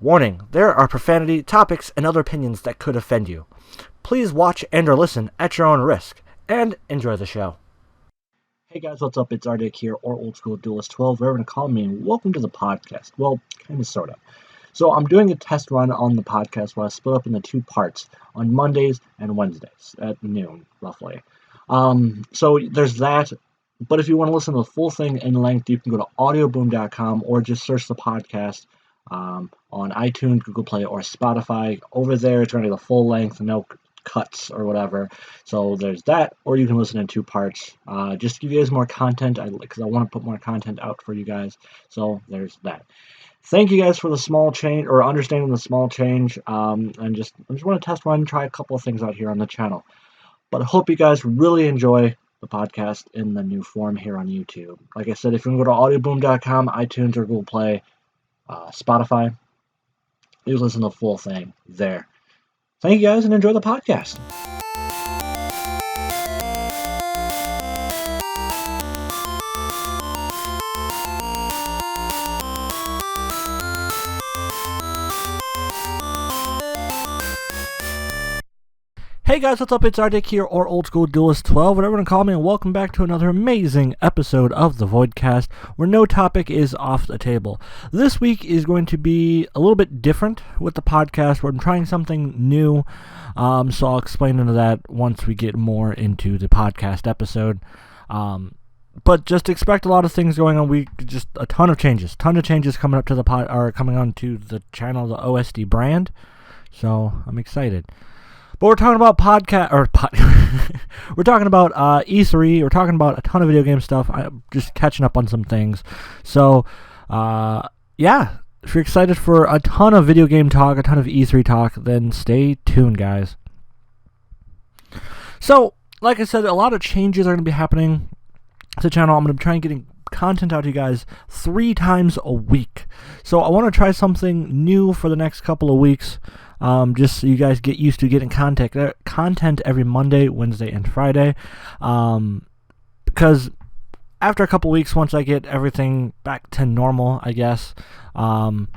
Warning, there are profanity, topics, and other opinions that could offend you. Please watch and or listen at your own risk, and enjoy the show. Hey guys, what's up? It's RDiK here, or Old School Duelist 12, whatever you call me, and welcome to the podcast. Well, kind of, sort of. So I'm doing a test run on the podcast where I split up into two parts on Mondays and Wednesdays at noon, roughly. So there's that. But if you want to listen to the full thing in length, you can go to audioboom.com or just search the podcast on iTunes, Google Play, or Spotify. Over there, it's going to be the full length, no cuts or whatever. So there's that, or you can listen in two parts. Just to give you guys more content, because I want to put more content out for you guys. So there's that. Thank you guys for the small change, or understanding the small change. I just want to test run, try a couple of things out here on the channel. But I hope you guys really enjoy the podcast in the new form here on YouTube. Like I said, if you can go to audioboom.com, iTunes, or Google Play, Spotify, you listen to the full thing there. Thank you guys and enjoy the podcast. Hey guys, what's up? It's RDiK here, or Old School Duelist 12, whatever you want to call me, and welcome back to another amazing episode of the Voidcast, where no topic is off the table. This week is going to be a little bit different with the podcast, where I'm trying something new, so I'll explain into that once we get more into the podcast episode. But just expect a lot of things going on. Just a ton of changes coming up to the coming on to the channel, the OSD brand. So I'm excited. But we're talking about we're talking about E3. We're talking about a ton of video game stuff. I'm just catching up on some things. So, yeah, if you're excited for a ton of video game talk, a ton of E3 talk, then stay tuned, guys. So, like I said, a lot of changes are going to be happening to the channel. I'm going to be trying getting content out to you guys 3 times a week. So I want to try something new for the next couple of weeks. Just so you guys get used to getting content every Monday, Wednesday, and Friday. Because after a couple weeks, once I get everything back to normal, I guess, we'll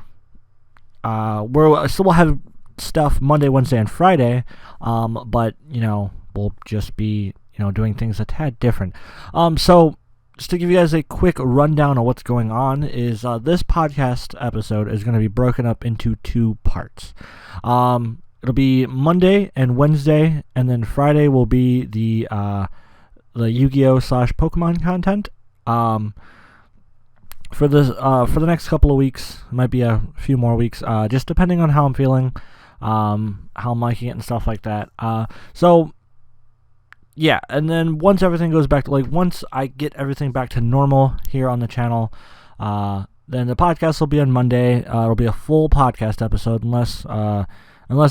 still have stuff Monday, Wednesday, and Friday. But we'll just be doing things a tad different. So just to give you guys a quick rundown of what's going on is this podcast episode is going to be broken up into 2 parts. It'll be Monday and Wednesday, and then Friday will be the Yu-Gi-Oh! / Pokemon content. For the next couple of weeks, it might be a few more weeks, just depending on how I'm feeling, how I'm liking it and stuff like that. Yeah, and then once everything goes back to, once I get everything back to normal here on the channel, then the podcast will be on Monday. It'll be a full podcast episode, unless I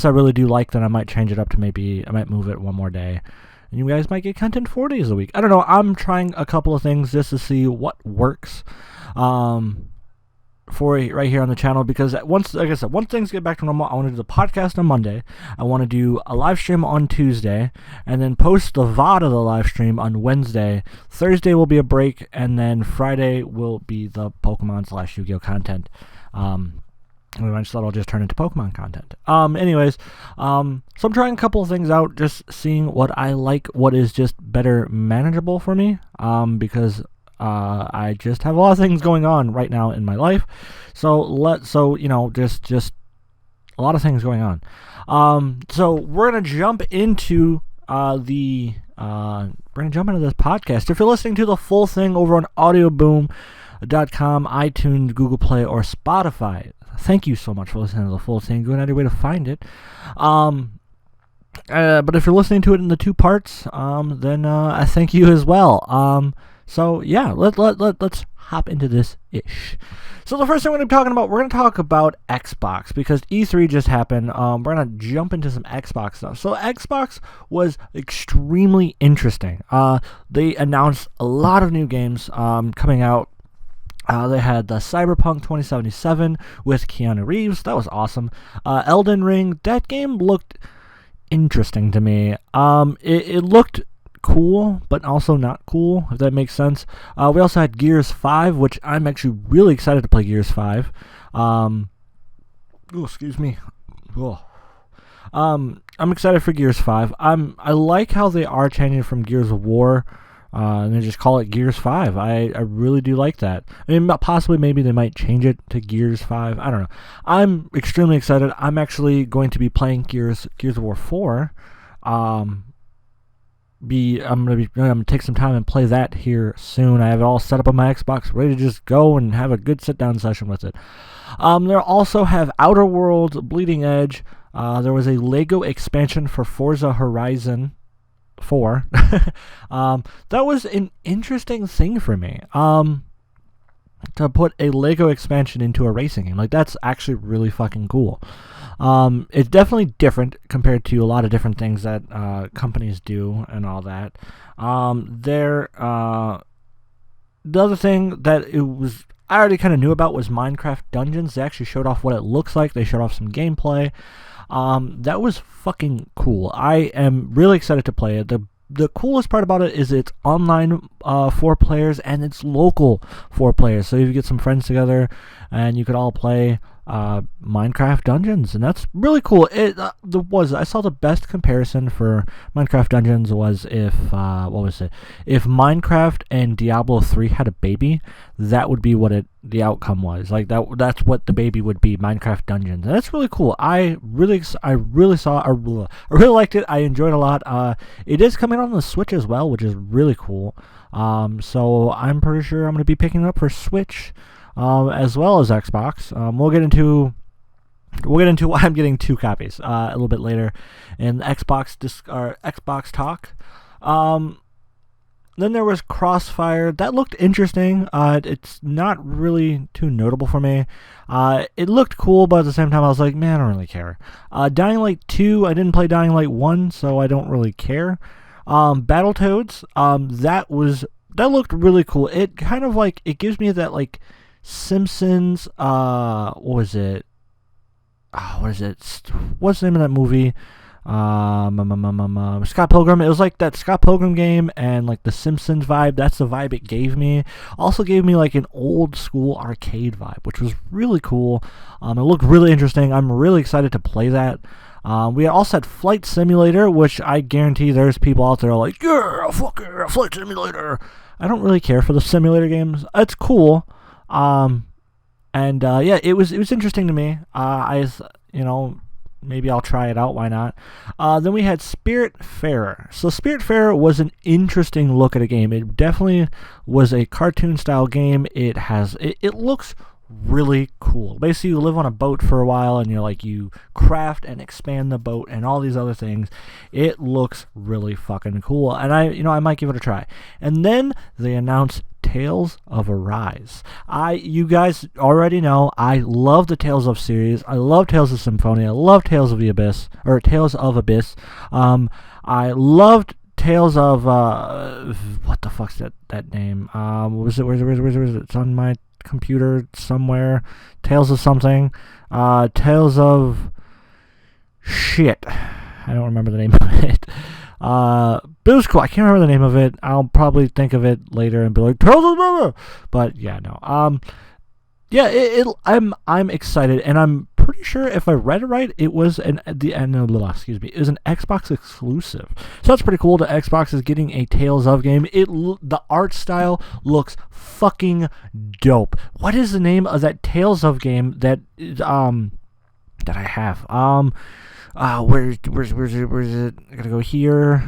really do like, then I might change it up to I might move it one more day. And you guys might get content 4 days a week. I don't know, I'm trying a couple of things just to see what works, for right here on the channel, because once things get back to normal, I want to do the podcast on Monday. I want to do a live stream on Tuesday, and then post the VOD of the live stream on Wednesday. Thursday will be a break, and then Friday will be the Pokemon / Yu-Gi-Oh! Content. Eventually that'll just turn into Pokemon content. Anyways, so I'm trying a couple of things out, just seeing what I like, what is just better manageable for me, because I just have a lot of things going on right now in my life, just a lot of things going on. So we're gonna jump into this podcast. If you're listening to the full thing over on audioboom.com, iTunes, Google Play, or Spotify, thank you so much for listening to the full thing. Go out of your way to find it. But if you're listening to it in the 2 parts, then I thank you as well. So yeah, let's hop into this ish. So the first thing we're going to talk about Xbox, because E3 just happened. We're going to jump into some Xbox stuff. So Xbox was extremely interesting. They announced a lot of new games coming out. They had the Cyberpunk 2077 with Keanu Reeves. That was awesome. Elden Ring, that game looked interesting to me. It looked cool, but also not cool, if that makes sense. We also had Gears 5, which I'm actually really excited to play Gears 5. Oh, excuse me. Oh. I'm excited for Gears 5. I like how they are changing from Gears of War, and they just call it Gears 5. I really do like that. I mean, possibly maybe they might change it to Gears 5. I don't know. I'm extremely excited. I'm actually going to be playing Gears of War 4. I'm gonna take some time and play that here soon. I have it all set up on my Xbox, ready to just go and have a good sit down session with it. They also have Outer Worlds, Bleeding Edge. There was a Lego expansion for Forza Horizon 4. That was an interesting thing for me. To put a Lego expansion into a racing game. Like, that's actually really fucking cool. It's definitely different compared to a lot of different things that companies do and all that. The other thing that I already kind of knew about was Minecraft Dungeons. They actually showed off what it looks like. They showed off some gameplay. That was fucking cool. I am really excited to play it. The coolest part about it is it's online 4 players and it's local 4 players. So you get some friends together and you could all play Minecraft Dungeons, and that's really cool. I saw the best comparison for Minecraft Dungeons was if Minecraft and Diablo 3 had a baby, that would be what the outcome was. Like that's what the baby would be, Minecraft Dungeons. And that's really cool. I really liked it. I enjoyed it a lot. It is coming on the Switch as well, which is really cool. So I'm pretty sure I'm going to be picking it up for Switch. As well as Xbox. We'll get into why I'm getting 2 copies a little bit later in Xbox talk. Then there was Crossfire. That looked interesting. It's not really too notable for me. It looked cool, but at the same time I was like, man, I don't really care. Dying Light 2, I didn't play Dying Light 1, so I don't really care. Battletoads, that looked really cool. It kind of like, it gives me that like Simpsons, what was it? What's the name of that movie? Scott Pilgrim. It was like that Scott Pilgrim game and like the Simpsons vibe. That's the vibe it gave me. Also gave me like an old school arcade vibe, which was really cool. It looked really interesting. I'm really excited to play that. We also had Flight Simulator, which I guarantee there's people out there like, yeah, fuck yeah, Flight Simulator. I don't really care for the simulator games. It's cool. Yeah, it was interesting to me. Maybe I'll try it out. Why not? Then we had Spiritfarer. So Spiritfarer was an interesting look at a game. It definitely was a cartoon style game. It looks really cool. Basically, you live on a boat for a while and you craft and expand the boat and all these other things. It looks really fucking cool, and I might give it a try. And then they announced Tales of Arise. You guys already know I love the Tales of series. I love Tales of Symphonia. I love Tales of Abyss. I loved Tales of what the fuck's that name? What was it? Where's it? It's on my computer somewhere. Tales of something. Tales of shit. I don't remember the name of it. But it was cool. I can't remember the name of it. I'll probably think of it later and be like, Tales of. But yeah, no. I'm excited, and I'm pretty sure if I read it right, it was it was an Xbox exclusive. So that's pretty cool. The Xbox is getting a Tales of game. The art style looks fucking dope. What is the name of that Tales of game that I have? Where's it? I gotta go here.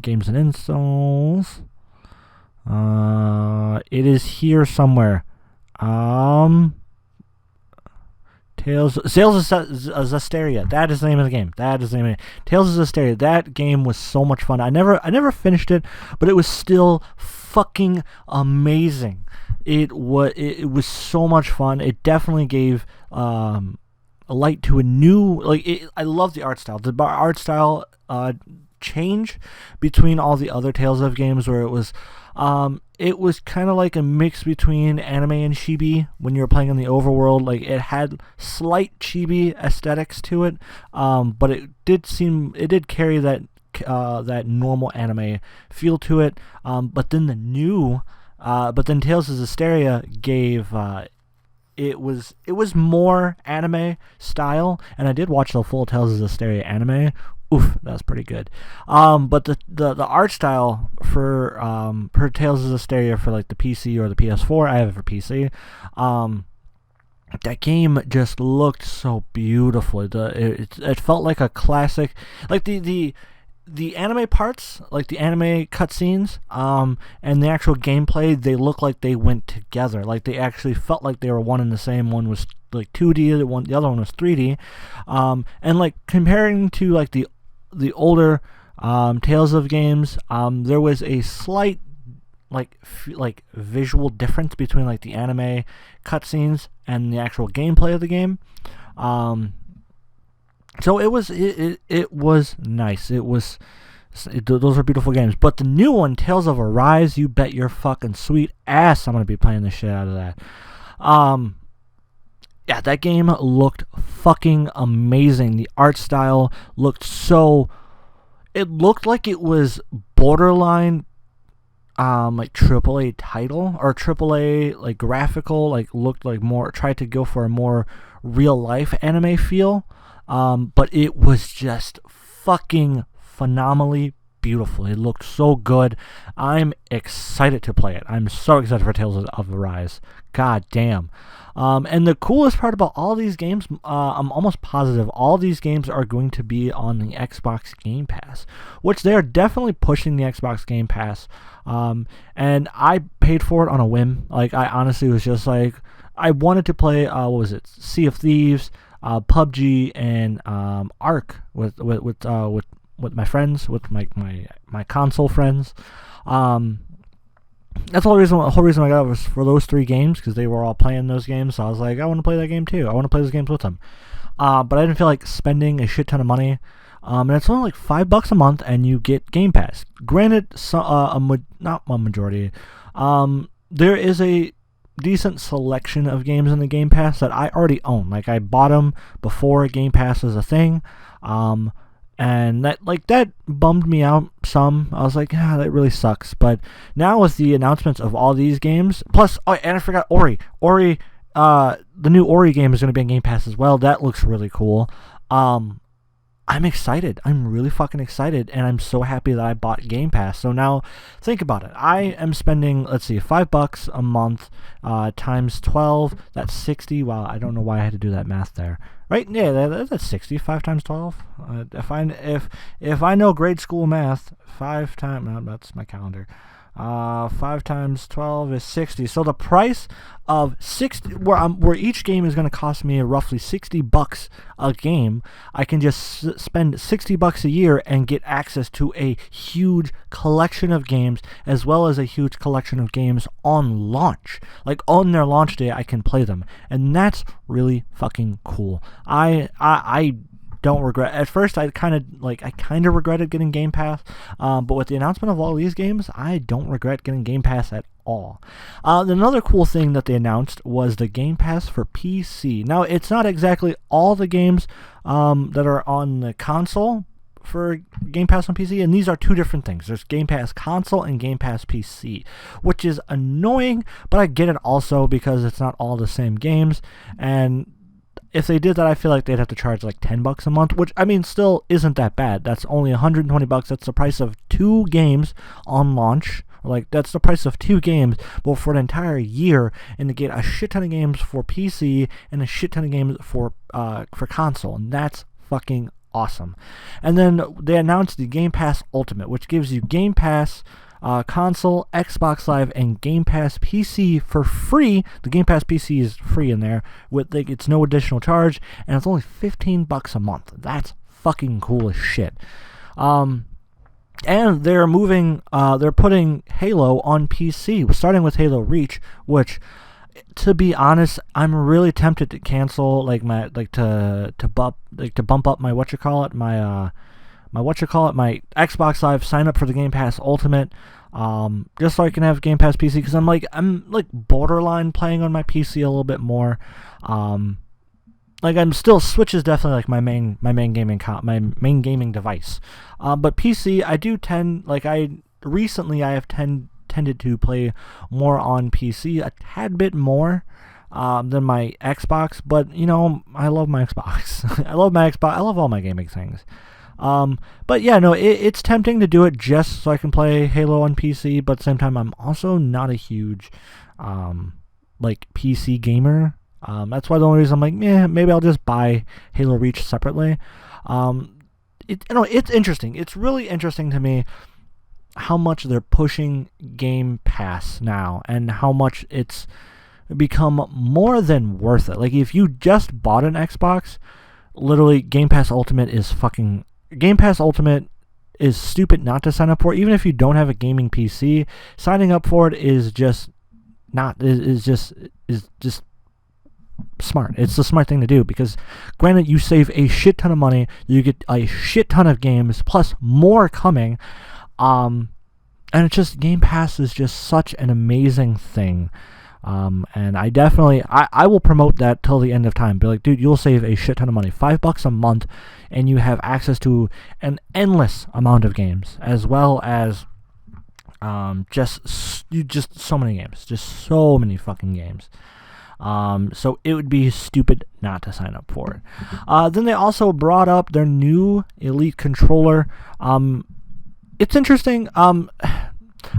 Games and installs. It is here somewhere. Tales of Zestiria. That is the name of the game. Tales of Zestiria. That game was so much fun. I never finished it, but it was still fucking amazing. It was so much fun. It definitely gave a light to a new I love the art style. The art style change between all the other Tales of games where it was kind of like a mix between anime and chibi when you were playing in the overworld. Like, it had slight chibi aesthetics to it, but it did carry that normal anime feel to it. But then Tales of Zestiria gave it was more anime style, and I did watch the full Tales of Zestiria anime. Oof, that was pretty good. But the art style for Tales of Zestiria for like the PC or the PS4, I have it for PC. That game just looked so beautiful. It felt like a classic, like the anime parts, like the anime cutscenes, and the actual gameplay, they look like they went together. Like they actually felt like they were one and the same. One was like 2D, the other one was 3D, and like comparing to like the older Tales of games, there was a slight like visual difference between like the anime cutscenes and the actual gameplay of the game. So it was nice. Those are beautiful games. But the new one, Tales of Arise, you bet your fucking sweet ass I'm gonna be playing the shit out of that. Yeah, that game looked fucking amazing. The art style looked so. It looked like it was borderline, like AAA title or AAA like graphical. Like looked like more. Tried to go for a more real life anime feel. But it was just fucking phenomenally beautiful. It looked so good. I'm excited to play it. I'm so excited for Tales of Arise. God damn. And the coolest part about all these games, I'm almost positive all these games are going to be on the Xbox Game Pass, which they are definitely pushing the Xbox Game Pass. And I paid for it on a whim. Like, I honestly was just like, I wanted to play, what was it, Sea of Thieves, PUBG, and Ark with my friends, with my console friends. That's the whole reason I got it was for those 3 games, because they were all playing those games. So I was like, I want to play that game too. I want to play those games with them. But I didn't feel like spending a shit ton of money. And it's only like $5 a month, and you get Game Pass. Granted, not a majority. There is a decent selection of games in the Game Pass that I already own. Like, I bought them before Game Pass was a thing. And that bummed me out some. I was like, that really sucks. But now with the announcements of all these games, plus, oh, and I forgot Ori. The new Ori game is going to be on Game Pass as well. That looks really cool. I'm excited. I'm really fucking excited, and I'm so happy that I bought Game Pass. So now, think about it. I am spending, let's see, $5 a month times 12. That's 60. Wow, I don't know why I had to do that math there. Right? Yeah, that's 60. 5 times 12. If I know grade school math, 5 times. No, that's my calendar. 5 times 12 is 60. So the price of 60, where each game is going to cost me roughly $60 a game, I can just spend $60 a year and get access to a huge collection of games, as well as a huge collection of games on launch. Like, on their launch day, I can play them, and that's really fucking cool. I don't regret. At first, I kind of regretted getting Game Pass, but with the announcement of all these games, I don't regret getting Game Pass at all. Another cool thing that they announced was the Game Pass for PC. Now, it's not exactly all the games that are on the console for Game Pass on PC, and these are 2 different things. There's Game Pass console and Game Pass PC, which is annoying, but I get it also because it's not all the same games. And if they did that, I feel like they'd have to charge like $10 a month, which, I mean, still isn't that bad. That's only $120. That's the price of 2 games on launch. Like, that's the price of 2 games, but for an entire year, and to get a shit ton of games for PC and a shit ton of games for console, and that's fucking awesome. And then they announced the Game Pass Ultimate, which gives you Game Pass console, Xbox Live, and Game Pass PC for free. The Game Pass PC is free in there. It's no additional charge, and it's only $15 a month. That's fucking cool as shit. And they're putting Halo on PC, starting with Halo Reach, which, to be honest, I'm really tempted to cancel, to bump up my my Xbox Live, sign up for the Game Pass Ultimate, just so I can have Game Pass PC, because I'm borderline playing on my PC a little bit more. I'm still, Switch is definitely like my main gaming device. But PC, I have tended to play more on PC a tad bit more. than my Xbox, but you know, I love my Xbox. I love my Xbox. I love all my gaming things. But yeah, no, it's tempting to do it just so I can play Halo on PC, but at the same time, I'm also not a huge, like, PC gamer. That's why the only reason I'm like, maybe I'll just buy Halo Reach separately. It's interesting. It's really interesting to me how much they're pushing Game Pass now, and how much it's become more than worth it. Like, if you just bought an Xbox, literally, Game Pass Ultimate is stupid not to sign up for. Even if you don't have a gaming PC, signing up for it is just smart. It's the smart thing to do, because granted, you save a shit ton of money, you get a shit ton of games, plus more coming, and it's just, Game Pass is just such an amazing thing. And I definitely, I will promote that till the end of time. Be like, dude, you'll save a shit ton of money. $5 a month, and you have access to an endless amount of games, as well as just so many games, just so many fucking games. So it would be stupid not to sign up for it. Then they also brought up their new Elite controller. It's interesting. I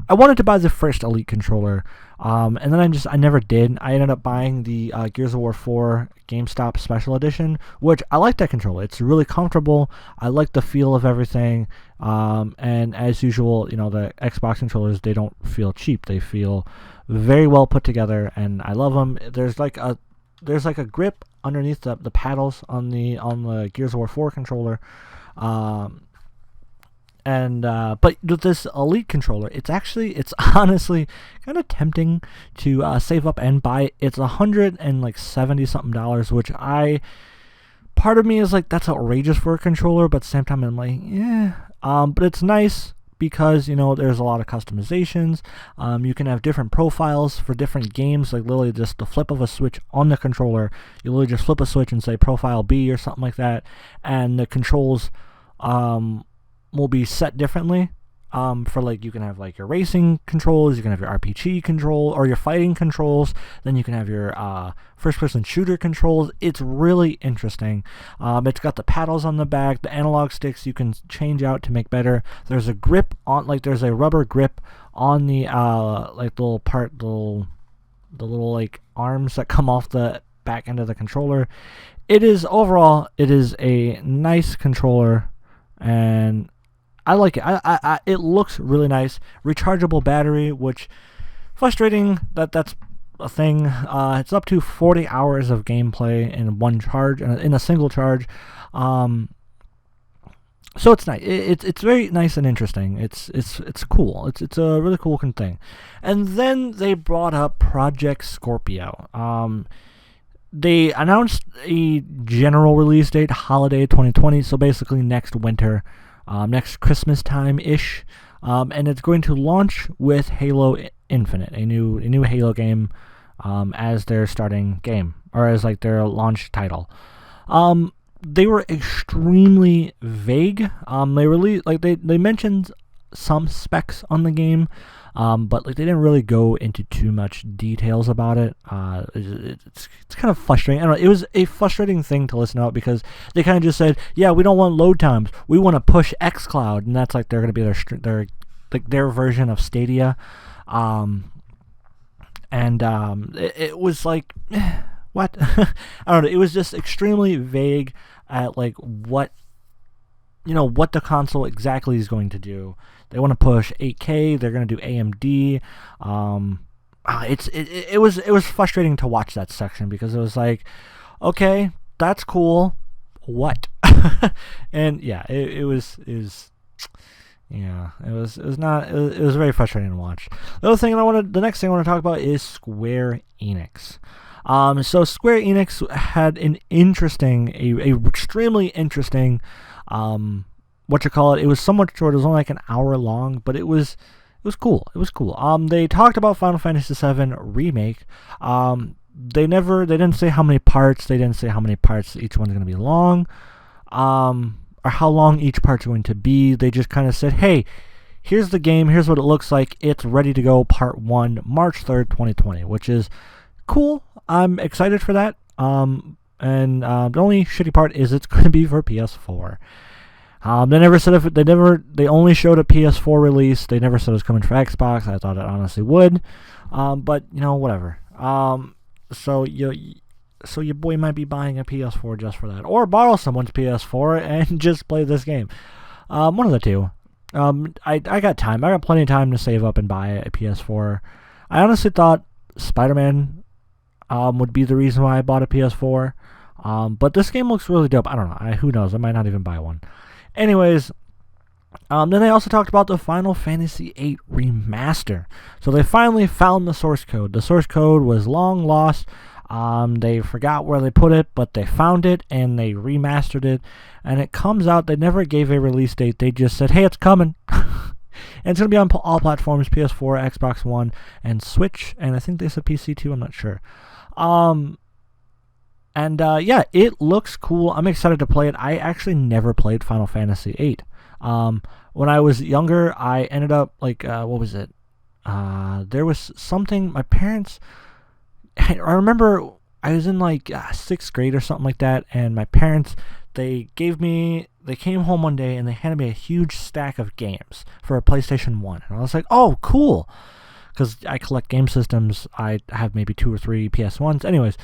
wanted to buy the first Elite controller, and then I never did. I ended up buying the Gears of War 4 GameStop Special Edition, which I like that controller. It's really comfortable. I like the feel of everything. And as usual, you know, the Xbox controllers, they don't feel cheap. They feel very well put together, and I love them. There's like a grip underneath the paddles on the Gears of War 4 controller. But with this Elite controller, it's honestly kind of tempting to save up and buy it. It's $170 something, which part of me is like, that's outrageous for a controller, but at the same time I'm like, yeah. But it's nice because, you know, there's a lot of customizations. You can have different profiles for different games, like literally just the flip of a switch on the controller. You literally just flip a switch and say profile B or something like that, and the controls will be set differently. For, like, you can have like your racing controls, you can have your RPG control, or your fighting controls, then you can have your first person shooter controls. It's really interesting. It's got the paddles on the back, the analog sticks you can change out to make better. There's a grip on, like, there's a rubber grip on the like the little like arms that come off the back end of the controller. Overall it is a nice controller, and I like it. It looks really nice. Rechargeable battery, which frustrating that's a thing. It's up to 40 hours of gameplay in one charge, in a single charge. So it's nice. It's very nice and interesting. It's cool. It's a really cool thing. And then they brought up Project Scorpio. They announced a general release date, holiday 2020. So basically next winter. Next Christmas time-ish, and it's going to launch with Halo Infinite, a new Halo game, as their starting game, or as like their launch title. They were extremely vague. They mentioned some specs on the game, but like they didn't really go into too much details about it. It's kind of frustrating. I don't know. It was a frustrating thing to listen out, because they kind of just said, "Yeah, we don't want load times. We want to push xCloud," and that's like they're going to be their version of Stadia. It was like, what? I don't know. It was just extremely vague at like what the console exactly is going to do. They want to push 8K. They're going to do AMD. It was frustrating to watch that section, because it was like, okay, that's cool. What? And yeah, it was very frustrating to watch. The next thing I want to talk about is Square Enix. So Square Enix had an extremely interesting, it was somewhat short. It was only like an hour long, but it was cool. It was cool. They talked about Final Fantasy VII Remake. They didn't say how many parts. They didn't say how many parts each one's going to be long, or how long each part's going to be. They just kind of said, hey, here's the game. Here's what it looks like. It's ready to go. Part 1, March 3rd, 2020, which is cool. I'm excited for that. And the only shitty part is it's going to be for PS4. They never said if they only showed a PS4 release. They never said it was coming for Xbox. I thought it honestly would. But whatever. So your boy might be buying a PS4 just for that, or borrow someone's PS4 and just play this game. One of the two. I got time. I got plenty of time to save up and buy a PS4. I honestly thought Spider-Man would be the reason why I bought a PS4. But this game looks really dope. I don't know. Who knows? I might not even buy one. Anyways, then they also talked about the Final Fantasy VIII remaster. So they finally found the source code. The source code was long lost. They forgot where they put it, but they found it and they remastered it. And it comes out. They never gave a release date. They just said, hey, it's coming. And it's going to be on all platforms, PS4, Xbox One, and Switch. And I think they said PC too. I'm not sure. Yeah, it looks cool. I'm excited to play it. I actually never played Final Fantasy VIII. When I was younger, I ended up, what was it? There was something, my parents, I remember I was in, 6th grade or something like that, and my parents, they came home one day, and they handed me a huge stack of games for a PlayStation 1. And I was like, oh, cool. Because I collect game systems. I have maybe 2 or 3 PS1s. Anyways,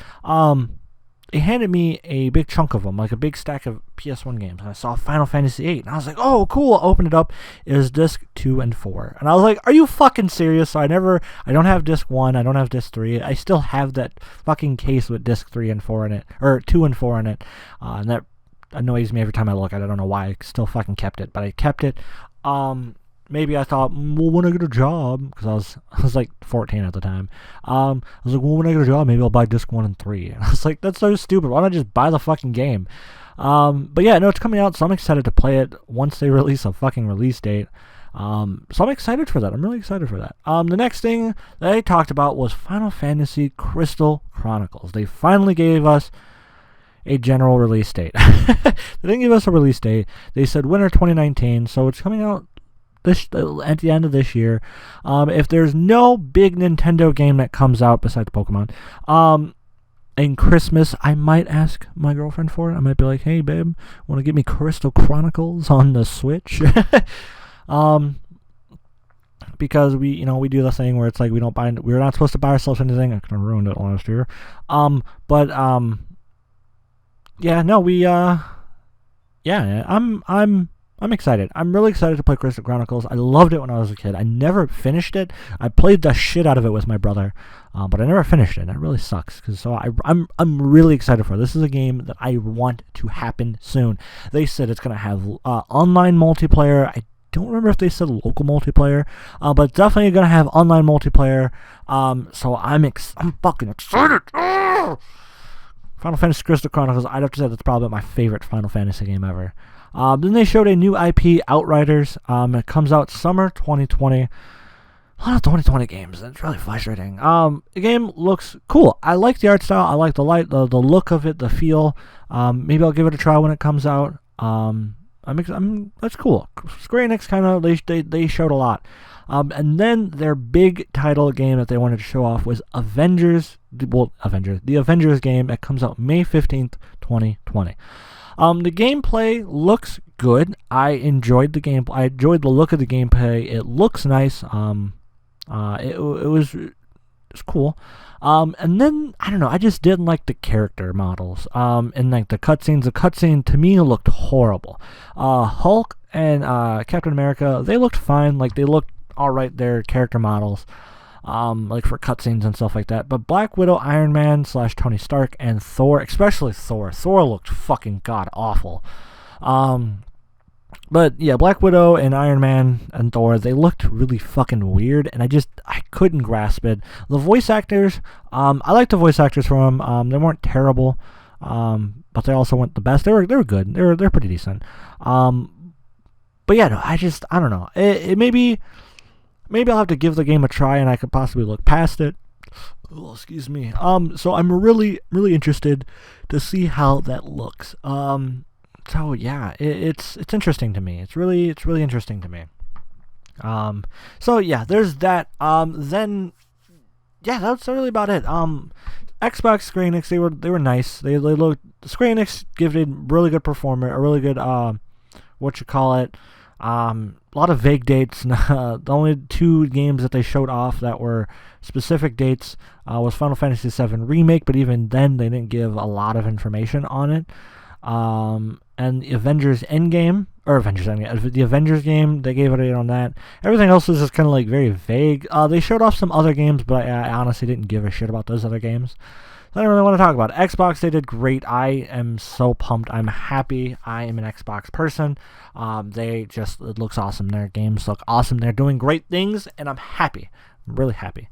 they handed me a big chunk of them, like a big stack of PS1 games. And I saw Final Fantasy VIII, and I was like, oh, cool. I opened it up. It was disc 2 and 4. And I was like, are you fucking serious? So I don't have disc 1. I don't have disc 3. I still have that fucking case with disc 3 and 4 in it, or 2 and 4 in it. And that annoys me every time I look at it. I don't know why I still fucking kept it, but I kept it. Maybe I thought, well, when I get a job, because I was like 14 at the time. I was like, well, when I get a job, maybe I'll buy disc 1 and 3. And I was like, that's so stupid. Why don't I just buy the fucking game? But yeah, no, it's coming out, so I'm excited to play it once they release a fucking release date. So I'm excited for that. I'm really excited for that. The next thing they talked about was Final Fantasy Crystal Chronicles. They finally gave us a general release date. They didn't give us a release date. They said winter 2019, so it's coming out at the end of this year. If there's no big Nintendo game that comes out besides Pokemon, in Christmas, I might ask my girlfriend for it. I might be like, hey babe, want to give me Crystal Chronicles on the Switch? Because we do the thing where it's like we're not supposed to buy ourselves anything. I kind of ruined it last year. I'm excited. I'm really excited to play Crystal Chronicles. I loved it when I was a kid. I never finished it. I played the shit out of it with my brother, but I never finished it. That really sucks. I'm really excited for it. This is a game that I want to happen soon. They said it's gonna have online multiplayer. I don't remember if they said local multiplayer, but it's definitely gonna have online multiplayer. So I'm fucking excited. Final Fantasy Crystal Chronicles. I'd have to say that's probably my favorite Final Fantasy game ever. Then they showed a new IP, Outriders. It comes out summer 2020. A lot of 2020 games. It's really frustrating. The game looks cool. I like the art style. I like the look of it, the feel. Maybe I'll give it a try when it comes out. That's cool. Square Enix kind of they showed a lot. And then their big title game that they wanted to show off was the Avengers game that comes out May 15th, 2020. The gameplay looks good. I enjoyed the game. I enjoyed the look of the gameplay. It looks nice. It's cool. And then I don't know. I just didn't like the character models. And like the cutscenes. The cutscene to me looked horrible. Hulk and Captain America, they looked fine. Like they looked all right. Their character models. Like for cutscenes and stuff like that. But Black Widow, Iron Man / Tony Stark, and Thor, especially Thor. Thor looked fucking god awful. But yeah, Black Widow and Iron Man and Thor, they looked really fucking weird, and I couldn't grasp it. The voice actors, I liked the voice actors from them. They weren't terrible, but they also weren't the best. They were good. They're pretty decent. But yeah, no, I don't know. Maybe I'll have to give the game a try, and I could possibly look past it. Oh, excuse me. So I'm really, really interested to see how that looks. So yeah, it's interesting to me. It's really interesting to me. So yeah, there's that. Then yeah, that's really about it. Xbox Square Enix, they were nice. They looked, Square Enix gave it a really good performer, a really good a lot of vague dates. The only 2 games that they showed off that were specific dates was Final Fantasy VII Remake, but even then they didn't give a lot of information on it. And the Avengers Endgame, the Avengers game, they gave a date on that. Everything else was just kind of like very vague. They showed off some other games, but I honestly didn't give a shit about those other games. I don't really want to talk about it. Xbox, they did great. I am so pumped. I'm happy. I am an Xbox person. It looks awesome. Their games look awesome. They're doing great things, and I'm happy. I'm really happy.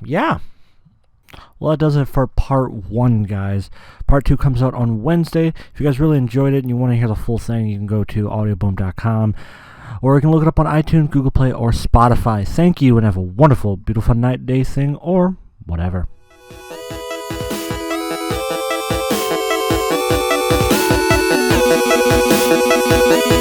Yeah. Well, that does it for part 1, guys. Part 2 comes out on Wednesday. If you guys really enjoyed it and you want to hear the full thing, you can go to audioboom.com, or you can look it up on iTunes, Google Play, or Spotify. Thank you, and have a wonderful, beautiful night, day, thing, or whatever. Thank you.